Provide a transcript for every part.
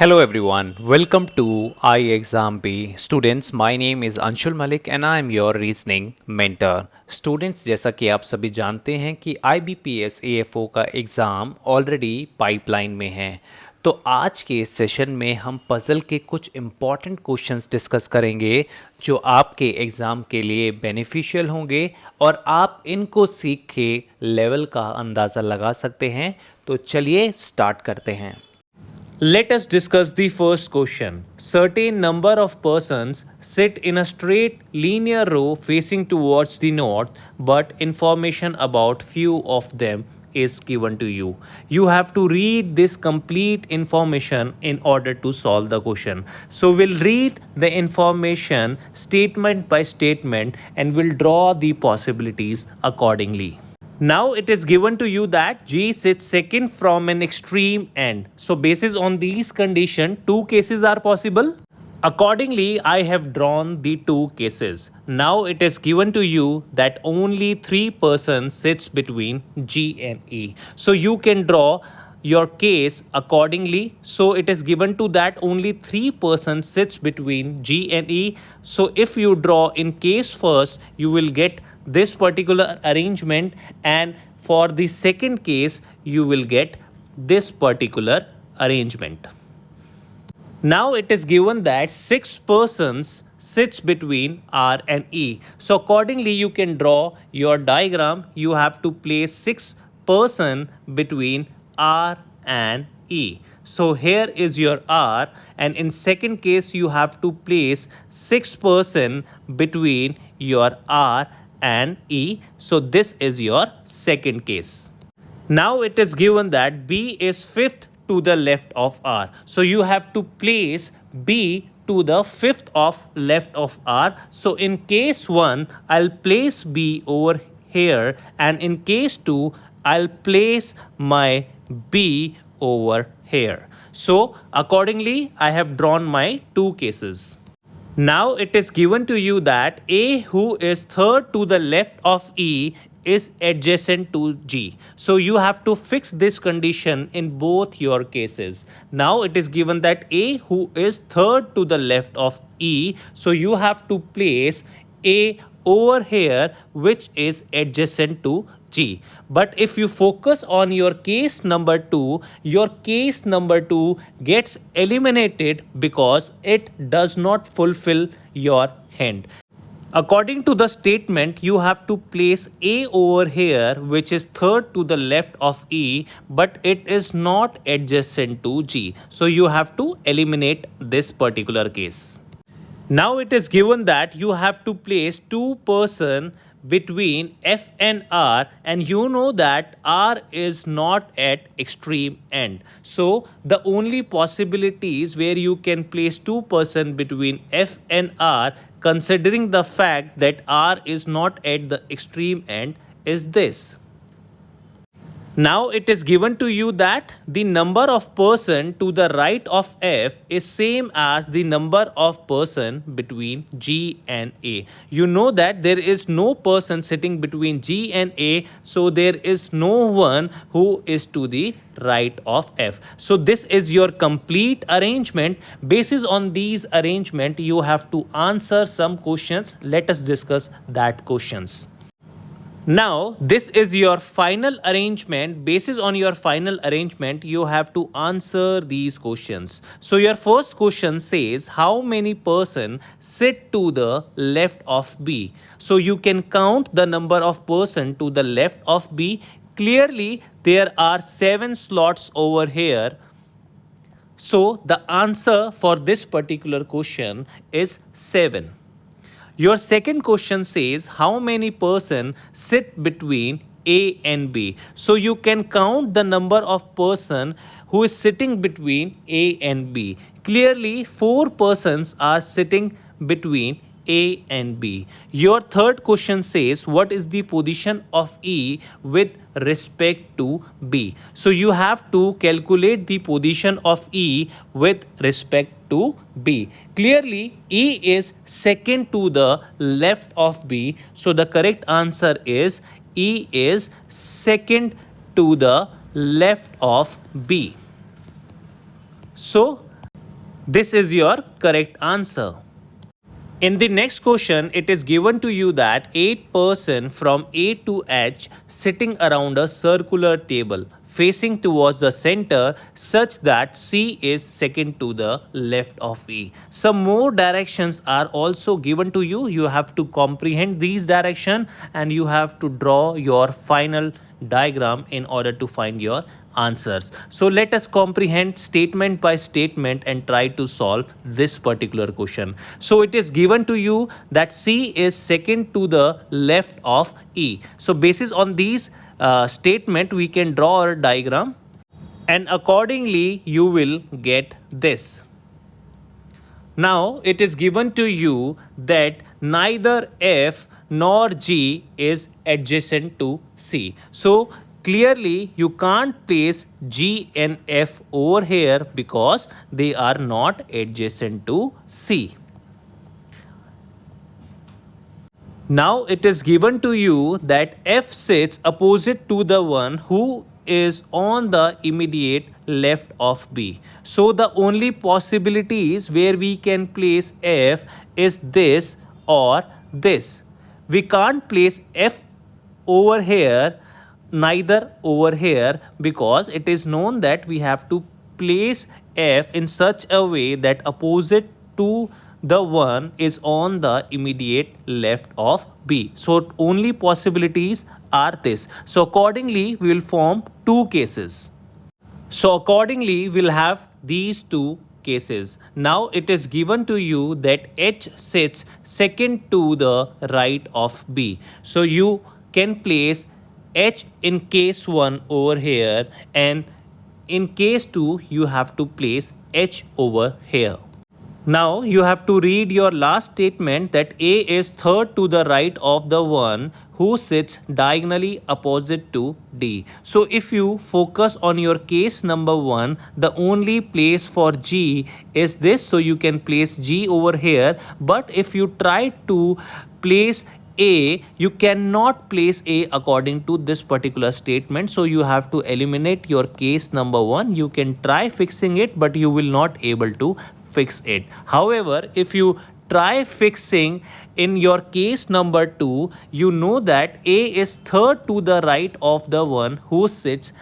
Hello everyone, welcome to iExam Students, my name is Anshul Malik and I am your reasoning mentor. Students, जैसा कि आप सभी जानते हैं कि IBPS AFO का एग्ज़ाम ऑलरेडी पाइपलाइन में है। तो आज के इस सेशन में हम पज़ल के कुछ इम्पॉर्टेंट क्वेश्चंस डिस्कस करेंगे जो आपके एग्ज़ाम के लिए बेनिफिशियल होंगे और आप इनको सीख के लेवल का अंदाज़ा लगा सकते हैं। तो चलिए स्टार्ट करते हैं। Let us discuss the first question. Certain number of persons sit in a straight linear row facing towards the north, but information about few of them is given to you. You have to read this complete information in order to solve the question. So we'll read the information statement by statement and we'll draw the possibilities accordingly. Now it is given to you that G sits second from an extreme end. So basis on these condition, two cases are possible. Accordingly, I have drawn the two cases. Now it is given to you that only 3% sits between G and E. So you can draw your case accordingly. So it is given to that only 3% sits between G and E. So if you draw in case first, you will get this particular arrangement, and for the second case you will get this particular arrangement. Now it is given that 6 persons sits between R and E. So accordingly you can draw your diagram. You have to place 6 person between R and E. So here is your R, and in second case you have to place 6 person between your R and E. So this is your second case. Now it is given that B is fifth to the left of R. So you have to place B to the fifth of left of R. So in case 1, I'll place B over here, and in case 2, I'll place my B over here. So accordingly, I have drawn my two cases. Now it is given to you that A, who is third to the left of E, is adjacent to G. So you have to fix this condition in both your cases. Now it is given that A, who is third to the left of E, so you have to place A over here, which is adjacent to G. But if you focus on your case number 2, your case number 2 gets eliminated because it does not fulfill your hint. According to the statement, you have to place A over here, which is third to the left of E, but it is not adjacent to G. So you have to eliminate this particular case. Now it is given that you have to place 2 person between F and R, and you know that R is not at extreme end. So the only possibilities where you can place 2 person between F and R, considering the fact that R is not at the extreme end, is this. Now it is given to you that the number of person to the right of F is same as the number of person between G and A. You know that there is no person sitting between G and A, so there is no one who is to the right of F. So this is your complete arrangement. Basis on these arrangement, you have to answer some questions. Let us discuss that questions. Now this is your final arrangement. Basis on your final arrangement, you have to answer these questions. So your first question says, how many person sit to the left of B? So you can count the number of person to the left of B. Clearly there are 7 slots over here. So the answer for this particular question is 7. Your second question says, how many person sit between A and B? So you can count the number of person who is sitting between A and B. Clearly 4 persons are sitting between A and B. Your third question says, what is the position of E with respect to B? So you have to calculate the position of E with respect to B. Clearly E is second to the left of B. So the correct answer is E is second to the left of B. So This is your correct answer. In the next question, it is given to you that 8 persons from A to H sitting around a circular table facing towards the center such that C is second to the left of E. Some more directions are also given to you. You have to comprehend these directions and you have to draw your final diagram in order to find your answers. So let us comprehend statement by statement and try to solve this particular question. So it is given to you that C is second to the left of E. So basis on these statement we can draw a diagram and accordingly you will get this. Now it is given to you that neither F nor G is adjacent to C. So clearly you can't place G and F over here because they are not adjacent to C. Now it is given to you that F sits opposite to the one who is on the immediate left of B. So the only possibilities where we can place F is this or this. We can't place F over here, neither over here, because it is known that we have to place F in such a way that opposite to the one is on the immediate left of B. So only possibilities are this. So accordingly we will form two cases. So accordingly we'll have these two cases. Now it is given to you that H sits second to the right of B. So you can place H in case 1 over here and in case 2 you have to place H over here. Now you have to read your last statement that A is third to the right of the one who sits diagonally opposite to D. So if you focus on your case number 1, the only place for G is this, so you can place G over here. But if you try to place A, you cannot place A according to this particular statement. So you have to eliminate your case number 1. You can try fixing it, but you will not able to fix it. However, if you try fixing in your case number 2, you know that A is third to the right of the one who sits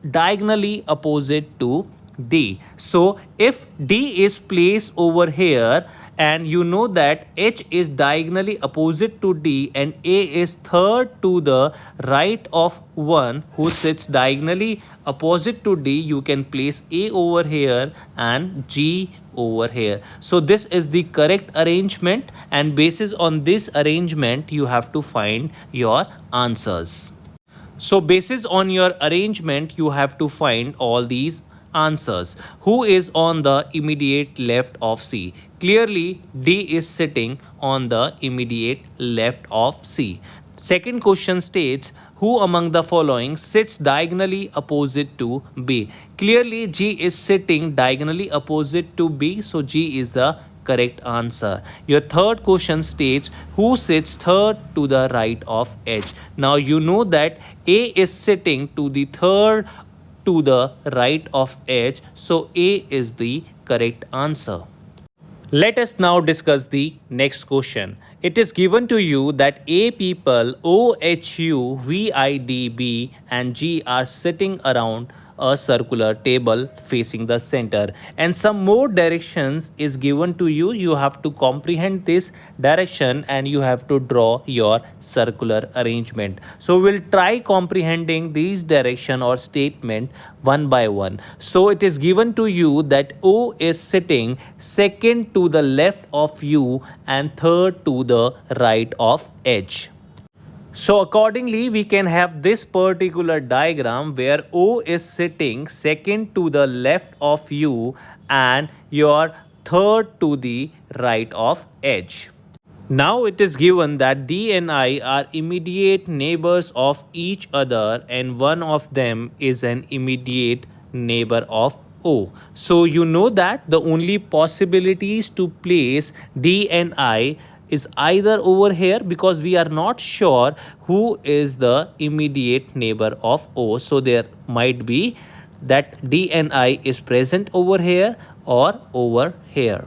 diagonally opposite to D. So if D is placed over here and you know that H is diagonally opposite to D and A is third to the right of one who sits diagonally opposite to D, you can place A over here and G over here. So this is the correct arrangement, and basis on this arrangement you have to find your answers. So basis on your arrangement you have to find all these answers. Who is on the immediate left of C? Clearly D is sitting on the immediate left of C. Second question states, who among the following sits diagonally opposite to B? Clearly G is sitting diagonally opposite to B, so G is the correct answer. Your third question states, who sits third to the right of H? Now you know that A is sitting to the third to the right of H, so A is the correct answer. Let us now discuss the next question. It is given to you that A people OHU, VIDB and G are sitting around a circular table facing the center, and some more directions is given to you. You have to comprehend this direction and you have to draw your circular arrangement. So we'll try comprehending these direction or statement one by one. So it is given to you that O is sitting second to the left of U and third to the right of H. So accordingly we can have this particular diagram where O is sitting second to the left of U and your third to the right of H. Now it is given that D and I are immediate neighbors of each other and one of them is an immediate neighbor of O. So you know that the only possibilities to place D and I is either over here, because we are not sure who is the immediate neighbor of O. So there might be that D and I is present over here or over here.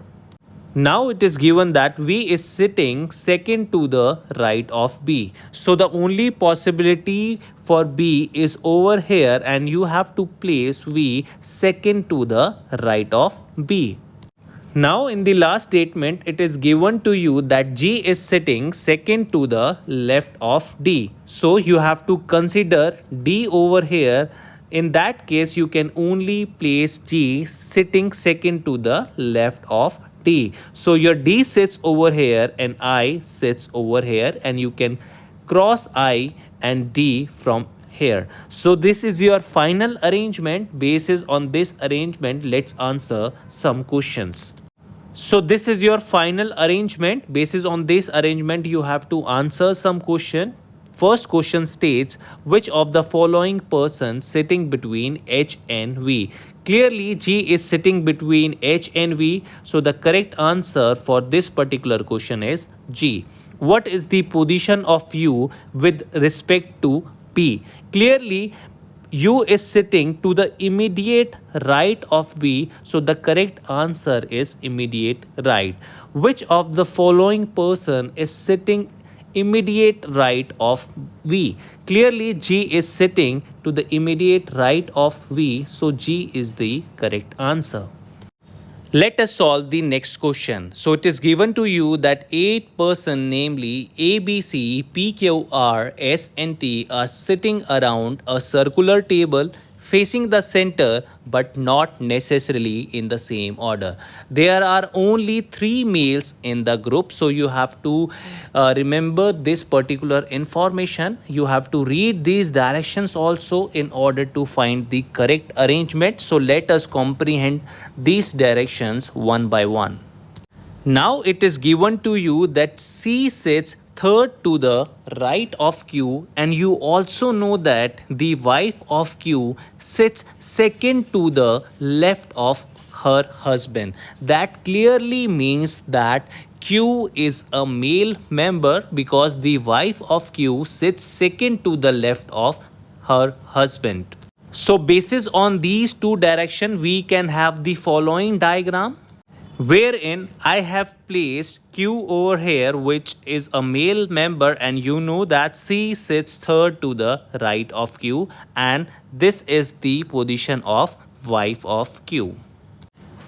Now it is given that V is sitting second to the right of B. So the only possibility for B is over here, and you have to place V second to the right of B. Now in the last statement, it is given to you that G is sitting second to the left of D. So you have to consider D over here. In that case, you can only place G sitting second to the left of D. So your D sits over here and I sits over here, and you can cross I and D from here. So this is your final arrangement. Basis on this arrangement, let's answer some questions. So this is your final arrangement. Basis on this arrangement, you have to answer some question. First question states, which of the following persons sitting between H and V? Clearly, G is sitting between H and V. So the correct answer for this particular question is G. What is the position of U with respect to P? Clearly, U is sitting to the immediate right of B, so the correct answer is immediate right. Which of the following person is sitting immediate right of V? Clearly, G is sitting to the immediate right of V, so G is the correct answer. Let us solve the next question. So it is given to you that 8 persons, namely A, B, C, P, Q, R, S and T, are sitting around a circular table facing the center but not necessarily in the same order. There are only 3 males in the group, so you have to remember this particular information. You have to read these directions also in order to find the correct arrangement. So let us comprehend these directions one by one. Now it is given to you that C sits third to the right of Q, and you also know that the wife of Q sits second to the left of her husband. That clearly means that Q is a male member because the wife of Q sits second to the left of her husband. So basis on these two directions, we can have the following diagram, wherein I have placed Q over here, which is a male member, and you know that C sits third to the right of Q, and this is the position of wife of Q.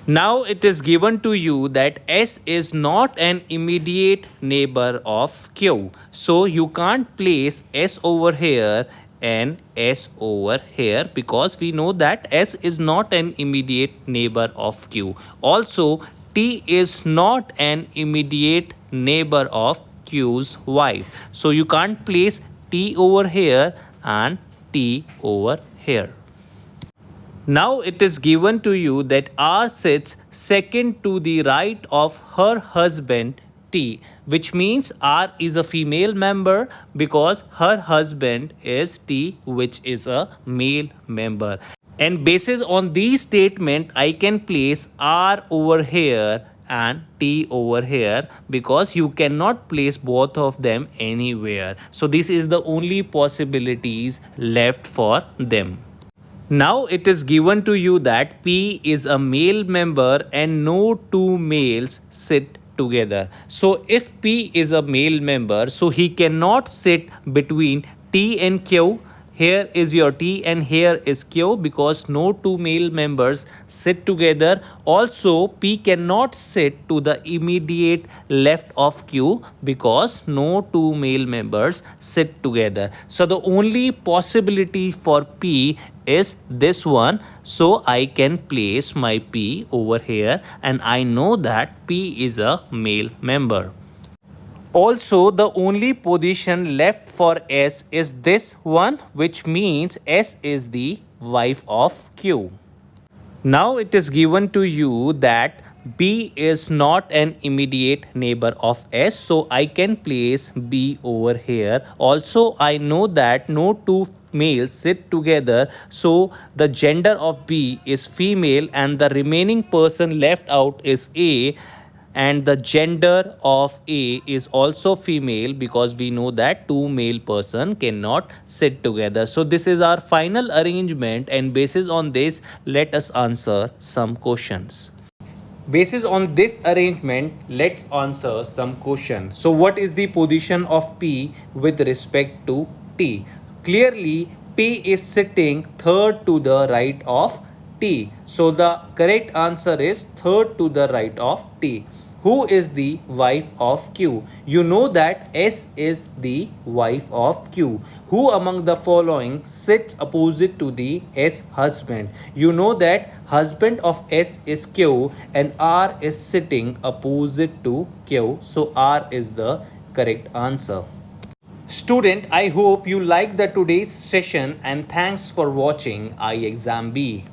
Now it is given to you that S is not an immediate neighbor of Q. So you can't place S over here and S over here because we know that S is not an immediate neighbor of Q. Also, T is not an immediate neighbor of Q's wife. So you can't place T over here and T over here. Now it is given to you that R sits second to the right of her husband T, which means R is a female member because her husband is T, which is a male member. And based on these statement, I can place R over here and T over here because you cannot place both of them anywhere. So this is the only possibilities left for them. Now it is given to you that P is a male member and no two males sit together. So if P is a male member, so he cannot sit between T and Q. Here is your T and here is Q because no two male members sit together. Also, P cannot sit to the immediate left of Q because no two male members sit together. So the only possibility for P is this one. So I can place my P over here and I know that P is a male member. Also, the only position left for S is this one, which means S is the wife of Q. Now it is given to you that B is not an immediate neighbor of S, so I can place B over here. Also, I know that no two males sit together, so the gender of B is female and the remaining person left out is A. and the gender of A is also female, because we know that two male person cannot sit together. So this is our final arrangement, and basis on this, let us answer some questions. Basis on this arrangement, let's answer some question. So what is the position of P with respect to T? Clearly, P is sitting third to the right of T. So the correct answer is third to the right of T. Who is the wife of Q? You know that S is the wife of Q. Who among the following sits opposite to the S husband? You know that husband of S is Q and R is sitting opposite to Q. So R is the correct answer. Student, I hope you liked the today's session, and thanks for watching iExamB.